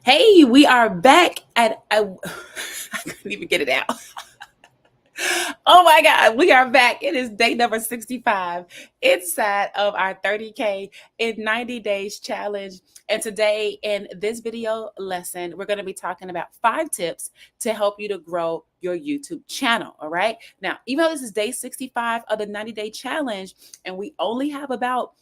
Hey, we are back at I couldn't even get it out. Oh my God, we are back. It is day number 65 inside of our 30K in 90 days challenge. And today in this video lesson, we're going to be talking about 5 tips to help you to grow your YouTube channel. All right. Now, even though this is day 65 of the 90-day challenge, and we only have about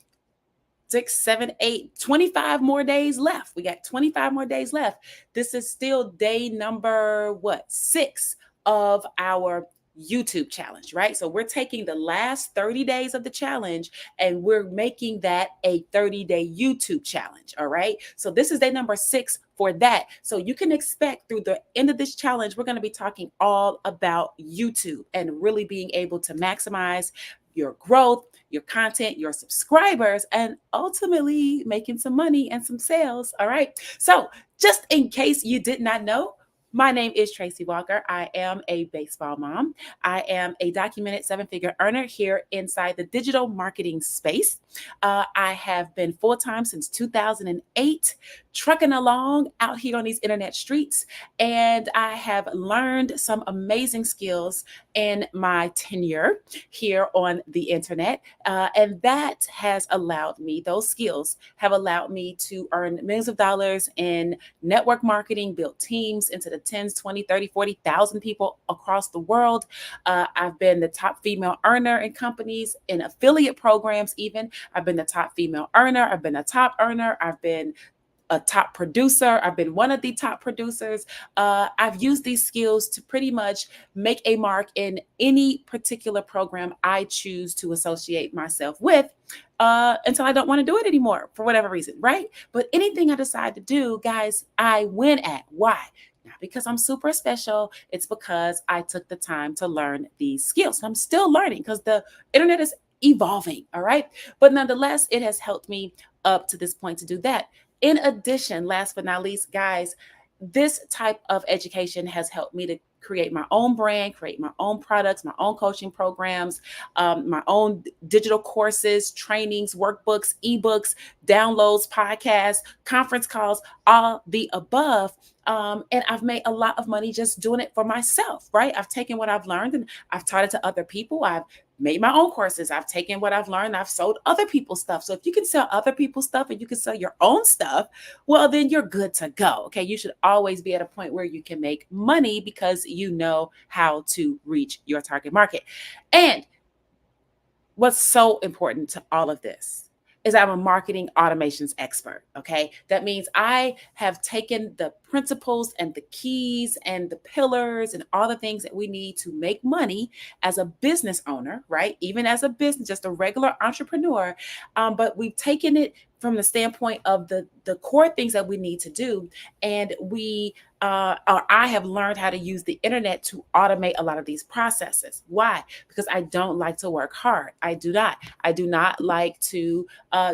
6, 7, 8, 25 more days left. We got 25 more days left. This is still day number 6 of our YouTube challenge, right? So we're taking the last 30 days of the challenge and we're making that a 30-day YouTube challenge, all right? So this is day number 6 for that. So you can expect through the end of this challenge, we're going to be talking all about YouTube and really being able to maximize your growth, your content, your subscribers, and ultimately making some money and some sales. All right. So, just in case you did not know, my name is Tracy Walker. I am a baseball mom. I am a documented 7-figure earner here inside the digital marketing space. I have been full-time since 2008, trucking along out here on these internet streets, and I have learned some amazing skills in my tenure here on the internet. And that has allowed me, those skills have allowed me to earn millions of dollars in network marketing, build teams into the 10s, 20, 30, 40,000 people across the world. I've been the top female earner in companies, in affiliate programs even. I've been the top female earner. I've been a top earner. I've been a top producer. I've been one of the top producers. I've used these skills to pretty much make a mark in any particular program I choose to associate myself with until I don't want to do it anymore for whatever reason, right? But anything I decide to do, guys, I win at. Why? Not because I'm super special. It's because I took the time to learn these skills. And I'm still learning because the internet is evolving, all right? But nonetheless, it has helped me up to this point to do that. In addition, last but not least, guys, this type of education has helped me to create my own brand, create my own products, my own coaching programs, my own digital courses, trainings, workbooks, ebooks, downloads, podcasts, conference calls, all the above. And I've made a lot of money just doing it for myself, right? I've taken what I've learned and I've taught it to other people. I've made my own courses. I've taken what I've learned. I've sold other people's stuff. So if you can sell other people's stuff and you can sell your own stuff, well, then you're good to go. Okay. You should always be at a point where you can make money because you know how to reach your target market. And what's so important to all of this is I'm a marketing automations expert. Okay. That means I have taken the principles and the keys and the pillars and all the things that we need to make money as a business owner, right? Even as a business, just a regular entrepreneur. But we've taken it from the standpoint of the core things that we need to do. And or I have learned how to use the internet to automate a lot of these processes. Why? Because I don't like to work hard. I do not. I do not like to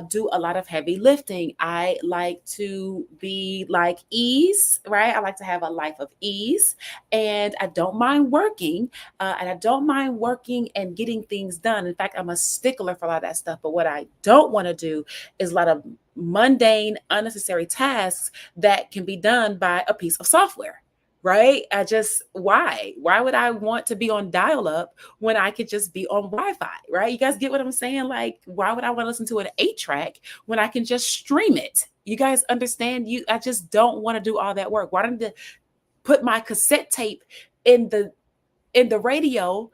do a lot of heavy lifting. I like to be like ease, right? I like to have a life of ease, and I don't mind working. And I don't mind working and getting things done. In fact, I'm a stickler for a lot of that stuff. But what I don't want to do is a lot of mundane, unnecessary tasks that can be done by a piece of software, right? Why? Why would I want to be on dial up when I could just be on Wi-Fi, right? You guys get what I'm saying? Like, why would I want to listen to an 8-track when I can just stream it? You guys understand? I just don't want to do all that work. Why don't I put my cassette tape in the radio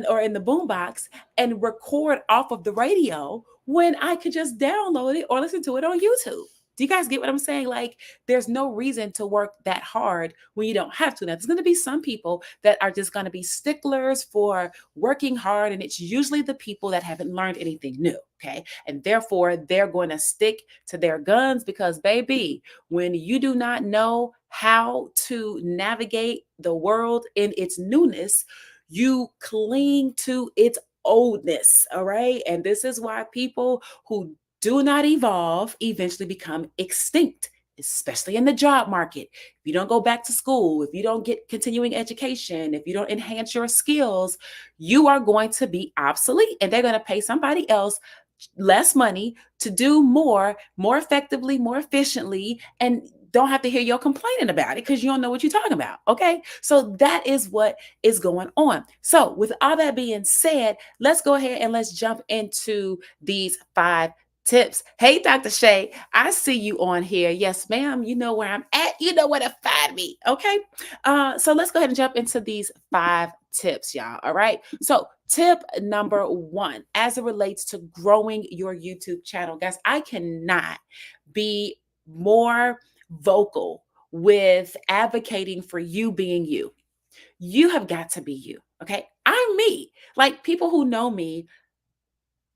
or in the boombox and record off of the radio when I could just download it or listen to it on YouTube? Do you guys get what I'm saying? Like, there's no reason to work that hard when you don't have to. Now, there's going to be some people that are just going to be sticklers for working hard, and it's usually the people that haven't learned anything new, okay? And therefore, they're going to stick to their guns because, baby, when you do not know how to navigate the world in its newness, you cling to its oldness, all right? And this is why people who do not evolve eventually become extinct, especially in the job market. If you don't go back to school, if you don't get continuing education, if you don't enhance your skills, you are going to be obsolete, and they're going to pay somebody else less money to do more effectively, more efficiently, and don't have to hear your complaining about it because you don't know what you're talking about. Okay. So that is what is going on. So, with all that being said, let's go ahead and let's jump into these 5 tips. Hey, Dr. Shay, I see you on here. Yes, ma'am. You know where I'm at. You know where to find me. Okay. So let's go ahead and jump into these 5 tips, y'all. All right. So, tip number 1, as it relates to growing your YouTube channel, guys, I cannot be more vocal with advocating for you being you. You have got to be you. Okay. I'm me. Like, people who know me,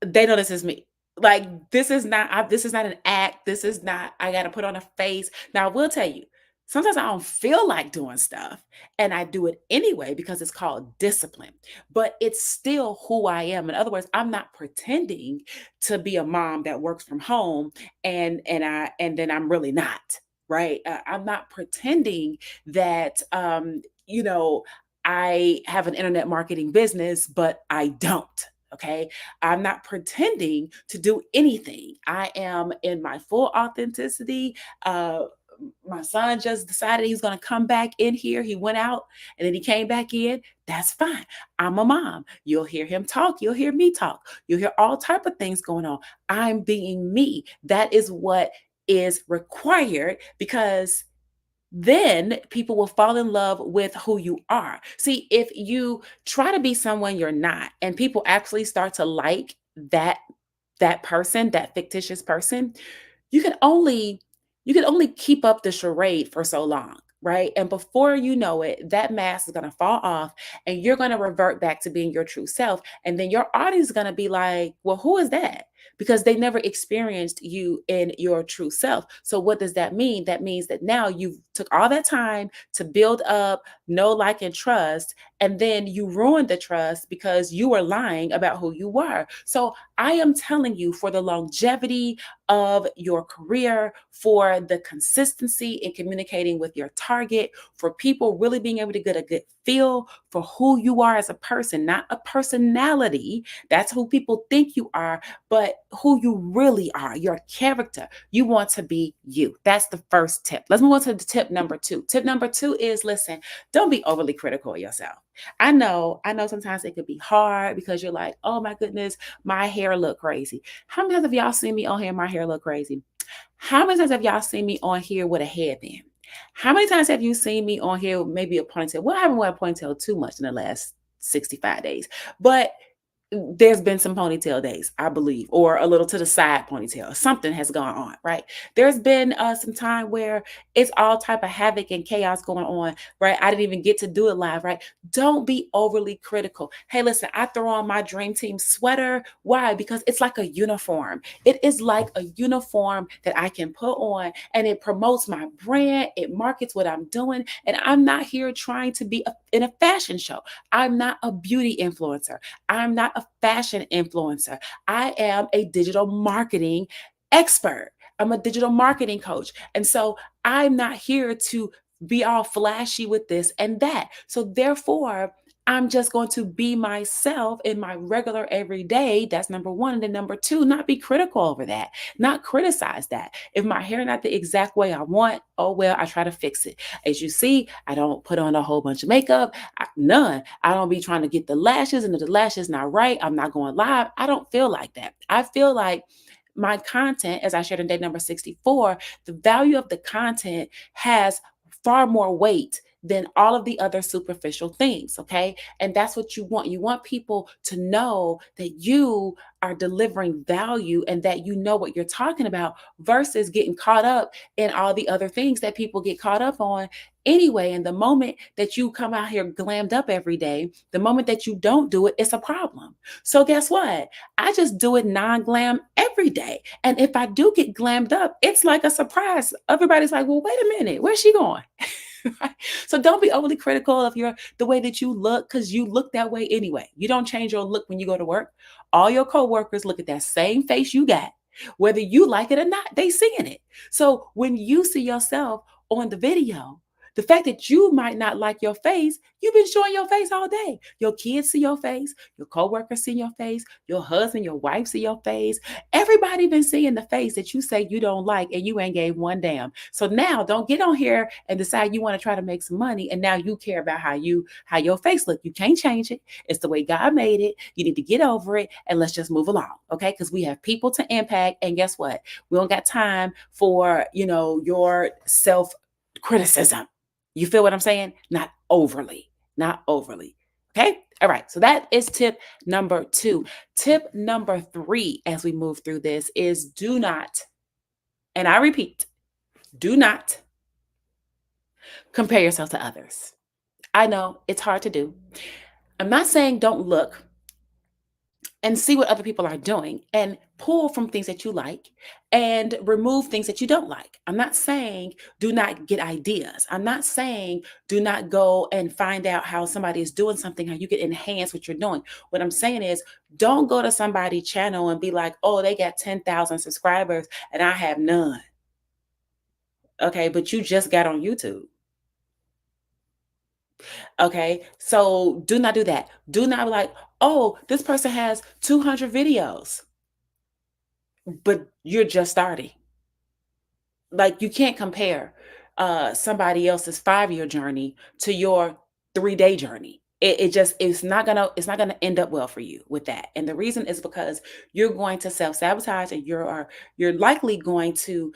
they know this is me. Like, this is not an act. This is not, I got to put on a face. Now, I will tell you, sometimes I don't feel like doing stuff and I do it anyway because it's called discipline, but it's still who I am. In other words, I'm not pretending to be a mom that works from home and then I'm really not, right? I'm not pretending that, I have an internet marketing business, but I don't. Okay. I'm not pretending to do anything. I am in my full authenticity. My son just decided he's going to come back in here. He went out and then he came back in. That's fine. I'm a mom. You'll hear him talk. You'll hear me talk. You'll hear all type of things going on. I'm being me. That is what is required because then people will fall in love with who you are. See, if you try to be someone you're not, and people actually start to like that person, that fictitious person, you can only keep up the charade for so long, right? And before you know it, that mask is going to fall off and you're going to revert back to being your true self. And then your audience is going to be like, well, who is that? Because they never experienced you in your true self. So what does that mean? That means that now you took all that time to build up know, like, and trust, and then you ruined the trust because you were lying about who you were. So I am telling you, for the longevity of your career, for the consistency in communicating with your target, for people really being able to get a good feel for who you are as a person, not a personality. That's who people think you are, but who you really are, your character. You want to be you. That's the first tip. Let's move on to the tip number 2. Tip number 2 is, listen, don't be overly critical of yourself. I know sometimes it could be hard because you're like, oh my goodness, my hair look crazy. How many times have y'all seen me on here? My hair look crazy. How many times have y'all seen me on here with a headband? How many times have you seen me on here with maybe a ponytail? Well, I haven't worn a ponytail too much in the last 65 days, but there's been some ponytail days, I believe, or a little to the side ponytail. Something has gone on, right? There's been some time where it's all type of havoc and chaos going on, right? I didn't even get to do it live, right? Don't be overly critical. Hey, listen, I throw on my Dream Team sweater. Why? Because it's like a uniform. It is like a uniform that I can put on and it promotes my brand. It markets what I'm doing. And I'm not here trying to be in a fashion show. I'm not a beauty influencer. I'm not a fashion influencer. I am a digital marketing expert. I'm a digital marketing coach. And so I'm not here to be all flashy with this and that. So therefore, I'm just going to be myself in my regular everyday. That's number 1. And then number 2, not be critical over that, not criticize that. If my hair not the exact way I want, oh well, I try to fix it. As you see, I don't put on a whole bunch of makeup, none. I don't be trying to get the lashes, and if the lashes not right, I'm not going live. I don't feel like that. I feel like my content, as I shared in day number 64, the value of the content has far more weight than all of the other superficial things. Okay. And that's what you want. You want people to know that you are delivering value and that you know what you're talking about versus getting caught up in all the other things that people get caught up on anyway. And the moment that you come out here glammed up every day, the moment that you don't do it, it's a problem. So guess what? I just do it non-glam every day. And if I do get glammed up, it's like a surprise. Everybody's like, well, wait a minute, where's she going? So don't be overly critical of the way that you look, because you look that way anyway. You don't change your look when you go to work. All your coworkers look at that same face you got. Whether you like it or not, they seeing it. So when you see yourself on the video, The fact that you might not like your face, you've been showing your face all day. Your kids see your face, your coworkers see your face, your husband, your wife see your face. Everybody been seeing the face that you say you don't like and you ain't gave one damn. So now don't get on here and decide you want to try to make some money and now you care about how your face look. You can't change it. It's the way God made it. You need to get over it and let's just move along, okay? Because we have people to impact and guess what? We don't got time for, your self criticism. You feel what I'm saying? Not overly, not overly. Okay. All right. So that is tip number 2. Tip number 3, as we move through this, is do not, and I repeat, do not compare yourself to others. I know it's hard to do. I'm not saying don't look and see what other people are doing and pull from things that you like and remove things that you don't like. I'm not saying do not get ideas. I'm not saying do not go and find out how somebody is doing something, how you can enhance what you're doing. What I'm saying is don't go to somebody's channel and be like, oh, they got 10,000 subscribers and I have none. Okay, but you just got on YouTube. Okay, so do not do that. Do not be like, oh, this person has 200 videos, but you're just starting. Like you can't compare somebody else's 5-year journey to your 3-day journey. It just it's not gonna end up well for you with that. And the reason is because you're going to self-sabotage and you're likely going to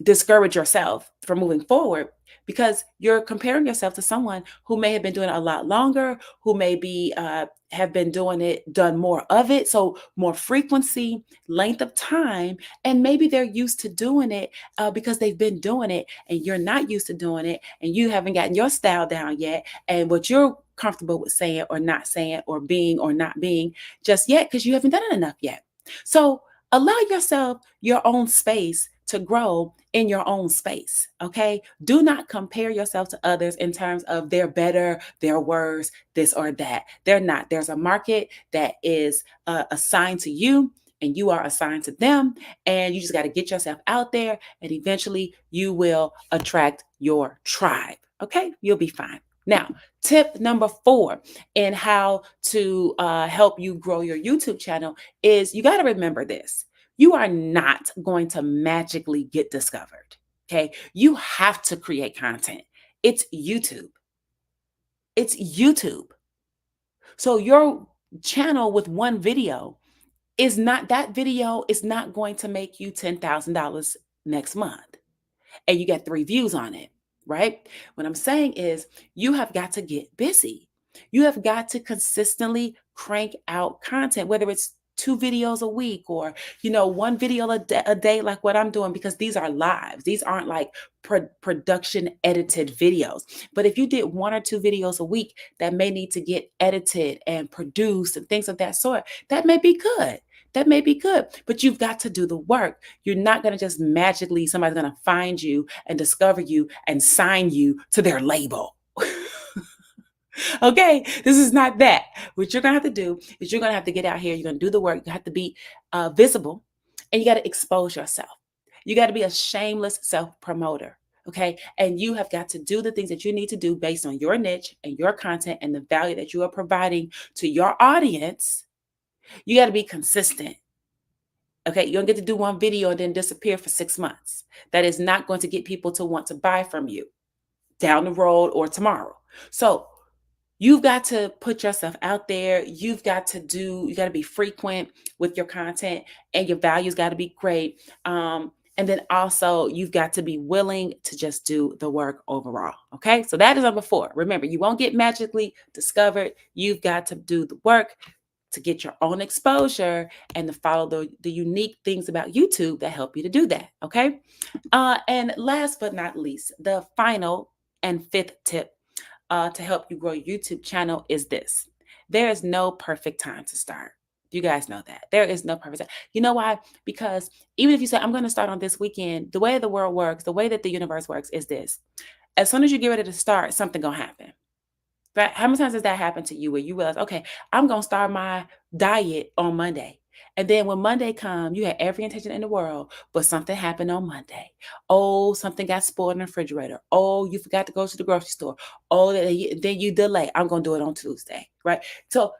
discourage yourself from moving forward because you're comparing yourself to someone who may have been doing it a lot longer, who may be have been done more of it, so more frequency, length of time, and maybe they're used to doing it because they've been doing it, and you're not used to doing it, and you haven't gotten your style down yet, and what you're comfortable with saying or not saying or being or not being just yet because you haven't done it enough yet. So allow yourself your own space to grow in your own space. Okay. Do not compare yourself to others in terms of they're better, they're worse, this or that. They're not. There's a market that is assigned to you and you are assigned to them. And you just got to get yourself out there and eventually you will attract your tribe. Okay. You'll be fine. Now, tip number 4 in how to help you grow your YouTube channel is you got to remember this. You are not going to magically get discovered. Okay. You have to create content. It's YouTube. It's YouTube. So your channel with one video that video is not going to make you $10,000 next month. And you got 3 views on it, right? What I'm saying is you have got to get busy. You have got to consistently crank out content, whether it's 2 videos a week or, 1 video a day, like what I'm doing, because these are lives. These aren't like production edited videos. But if you did 1 or 2 videos a week that may need to get edited and produced and things of that sort, that may be good. That may be good, but you've got to do the work. You're not going to just magically, somebody's going to find you and discover you and sign you to their label. Okay, this is not that. What you're going to have to do is you're going to have to get out here. You're going to do the work. You have to be visible and you got to expose yourself. You got to be a shameless self-promoter. Okay, and you have got to do the things that you need to do based on your niche and your content and the value that you are providing to your audience. You got to be consistent. Okay, you don't get to do 1 video and then disappear for 6 months. That is not going to get people to want to buy from you down the road or tomorrow. So you've got to put yourself out there. You got to be frequent with your content and your values got to be great. And then also you've got to be willing to just do the work overall. Okay, so that is number 4. Remember, you won't get magically discovered. You've got to do the work to get your own exposure and to follow the unique things about YouTube that help you to do that. Okay. And last but not least, the final and 5th tip to help you grow your YouTube channel is this. There is no perfect time to start. You guys know that. There is no perfect time. You know why? Because even if you say, I'm going to start on this weekend, the way the world works, the way that the universe works is this. As soon as you get ready to start, something going to happen. Right? How many times has that happened to you where you realize, okay, I'm going to start my diet on Monday. And then when Monday comes, you had every intention in the world, but something happened on Monday. Oh, something got spoiled in the refrigerator. Oh, you forgot to go to the grocery store. Oh, then you delay. I'm going to do it on Tuesday, right? So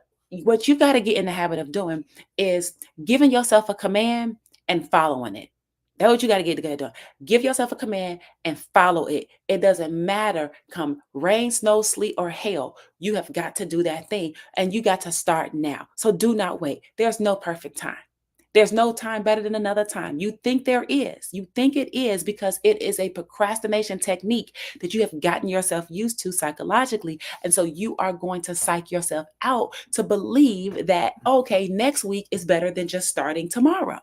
what you got to get in the habit of doing is giving yourself a command and following it. That's what you got to get together. Give yourself a command and follow it. It doesn't matter, come rain, snow, sleet, or hail. You have got to do that thing, and you got to start now. So do not wait. There's no perfect time. There's no time better than another time. You think there is. You think it is because it is a procrastination technique that you have gotten yourself used to psychologically. And so you are going to psych yourself out to believe that, okay, next week is better than just starting tomorrow.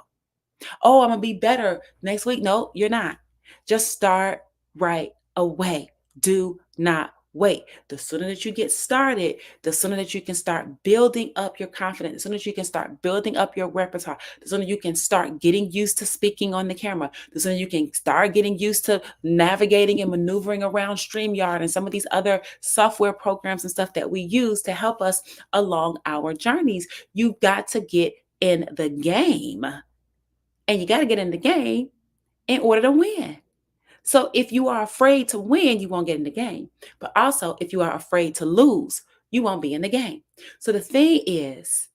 Oh, I'm going to be better next week. No, you're not. Just start right away. Do not wait. The sooner that you get started, the sooner that you can start building up your confidence, the sooner that you can start building up your repertoire, the sooner you can start getting used to speaking on the camera, the sooner you can start getting used to navigating and maneuvering around StreamYard and some of these other software programs and stuff that we use to help us along our journeys. You've got to get in the game. And you got to get in the game in order to win. So if you are afraid to win, you won't get in the game. But also, if you are afraid to lose, you won't be in the game. So the thing is,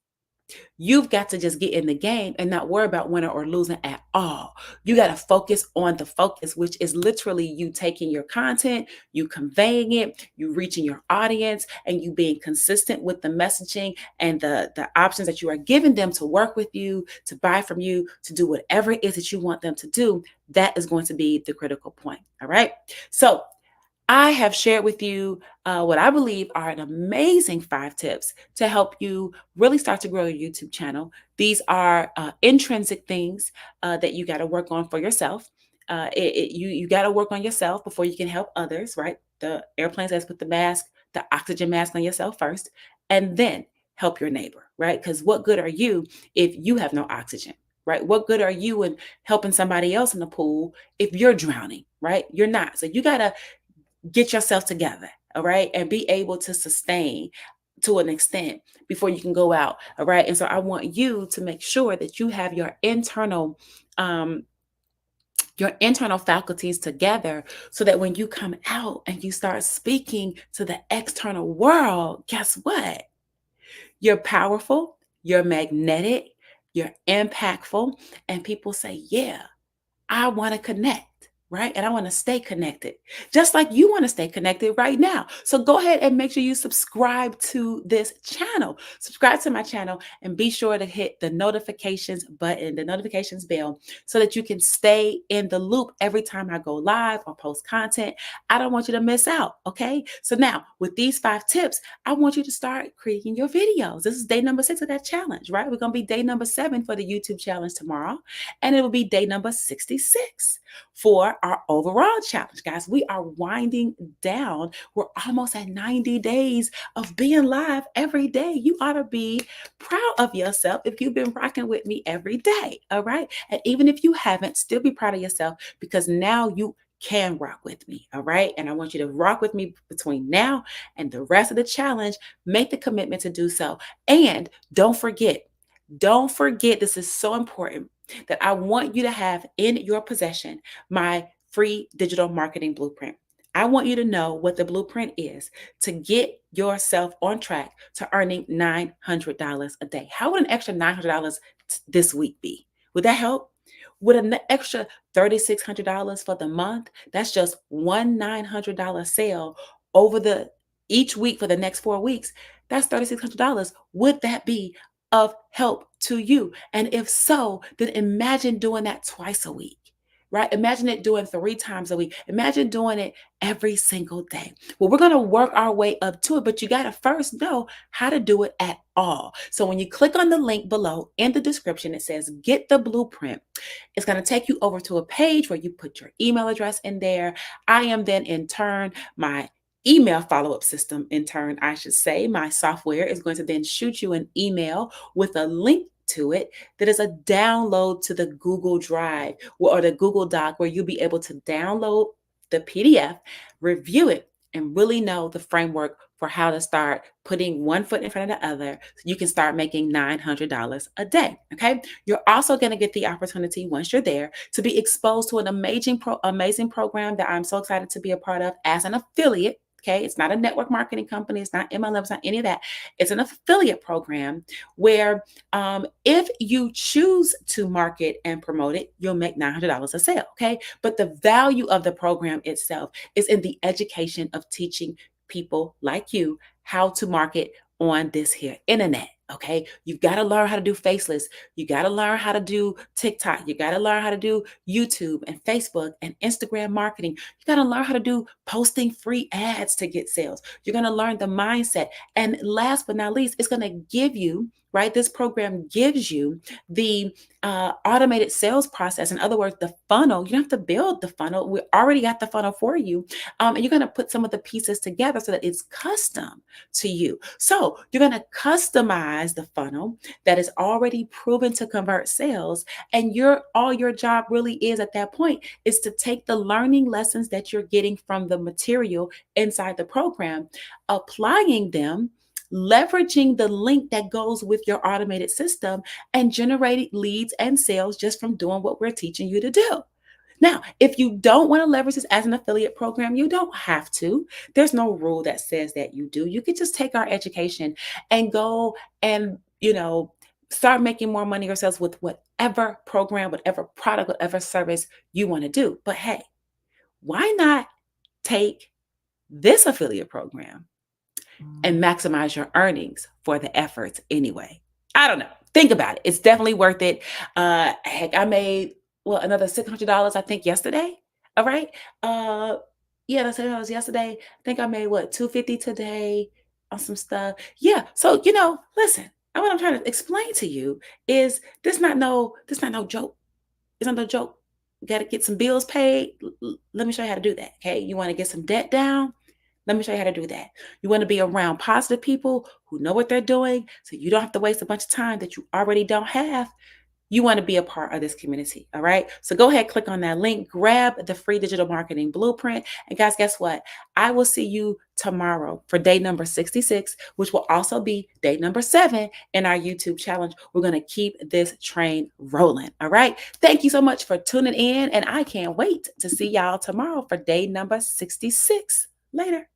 you've got to just get in the game and not worry about winning or losing at all. You got to focus on the focus, which is literally you taking your content, you conveying it, you reaching your audience, and you being consistent with the messaging and the options that you are giving them to work with you, to buy from you, to do whatever it is that you want them to do. That is going to be the critical point. All right. So I have shared with you what I believe are an amazing 5 tips to help you really start to grow your YouTube channel. These are intrinsic things that you got to work on for yourself. You got to work on yourself before you can help others, right? The airplane says put the oxygen mask on yourself first, and then help your neighbor, right? Because what good are you if you have no oxygen? Right? What good are you in helping somebody else in the pool if you're drowning, right? You're not. So you got to get yourself together, all right, and be able to sustain to an extent before you can go out, all right. And so I want you to make sure that you have your internal faculties together so that when you come out and you start speaking to the external world, guess what? You're powerful, you're magnetic, you're impactful, and people say, yeah, I want to connect, right? And I want to stay connected, just like you want to stay connected right now. So go ahead and make sure you subscribe to this channel. Subscribe to my channel and be sure to hit the notifications button, the notifications bell, so that you can stay in the loop every time I go live or post content. I don't want you to miss out, okay? So now with these 5 tips, I want you to start creating your videos. This is day number 6 of that challenge, right? We're going to be day number 7 for the YouTube challenge tomorrow, and it will be day number 66 for our overall challenge. Guys, we are winding down. We're almost at 90 days of being live every day. You ought to be proud of yourself if you've been rocking with me every day, all right? And even if you haven't, still be proud of yourself because now you can rock with me, all right? And I want you to rock with me between now and the rest of the challenge. Make the commitment to do so. And don't forget, this is so important, that I want you to have in your possession my free digital marketing blueprint. I want you to know what the blueprint is to get yourself on track to earning $900 a day. How would an extra $900 this week be? Would that help? With an extra $3,600 for the month, that's just one $900 sale over each week for the next 4 weeks. That's $3,600. Would that be of help to you? And if so, then imagine doing that twice a week, right? Imagine it doing 3 times a week. Imagine doing it every single day. Well, we're going to work our way up to it, but you got to first know how to do it at all. So when you click on the link below in the description, it says get the blueprint. It's going to take you over to a page where you put your email address in there. I am then in turn my email follow-up system in turn, I should say. My software is going to then shoot you an email with a link to it that is a download to the Google Drive or the Google Doc, where you'll be able to download the PDF, review it, and really know the framework for how to start putting one foot in front of the other so you can start making $900 a day. Okay. You're also going to get the opportunity once you're there to be exposed to an amazing program that I'm so excited to be a part of as an affiliate. Okay. It's not a network marketing company. It's not MLM. It's not any of that. It's an affiliate program where if you choose to market and promote it, you'll make $900 a sale. Okay. But the value of the program itself is in the education of teaching people like you how to market on this here internet. Okay. You've got to learn how to do faceless. You got to learn how to do TikTok. You got to learn how to do YouTube and Facebook and Instagram marketing. You got to learn how to do posting free ads to get sales. You're going to learn the mindset. And last but not least, it's going to give you, right? This program gives you the automated sales process. In other words, the funnel. You don't have to build the funnel. We already got the funnel for you. And you're going to put some of the pieces together so that it's custom to you. So you're going to customize the funnel that is already proven to convert sales. And all your job really is at that point is to take the learning lessons that you're getting from the material inside the program, applying them, leveraging the link that goes with your automated system, and generating leads and sales just from doing what we're teaching you to do. Now, if you don't want to leverage this as an affiliate program, you don't have to. There's no rule that says that you do. You could just take our education and go and, start making more money yourselves with whatever program, whatever product, whatever service you want to do. But hey, why not take this affiliate program and maximize your earnings for the efforts anyway? I don't know. Think about it. It's definitely worth it. Heck, I made another $600 I think yesterday. All right. Yeah, that's $600 yesterday. I think I made $250 today on some stuff. Yeah. So listen. What I'm trying to explain to you is this not no joke. It's not no joke. You got to get some bills paid. Let me show you how to do that. Okay. You want to get some debt down? Let me show you how to do that. You want to be around positive people who know what they're doing so you don't have to waste a bunch of time that you already don't have. You want to be a part of this community. All right. So go ahead, click on that link, grab the free digital marketing blueprint. And guys, guess what? I will see you tomorrow for day number 66, which will also be day number 7 in our YouTube challenge. We're going to keep this train rolling. All right. Thank you so much for tuning in. And I can't wait to see y'all tomorrow for day number 66. Later.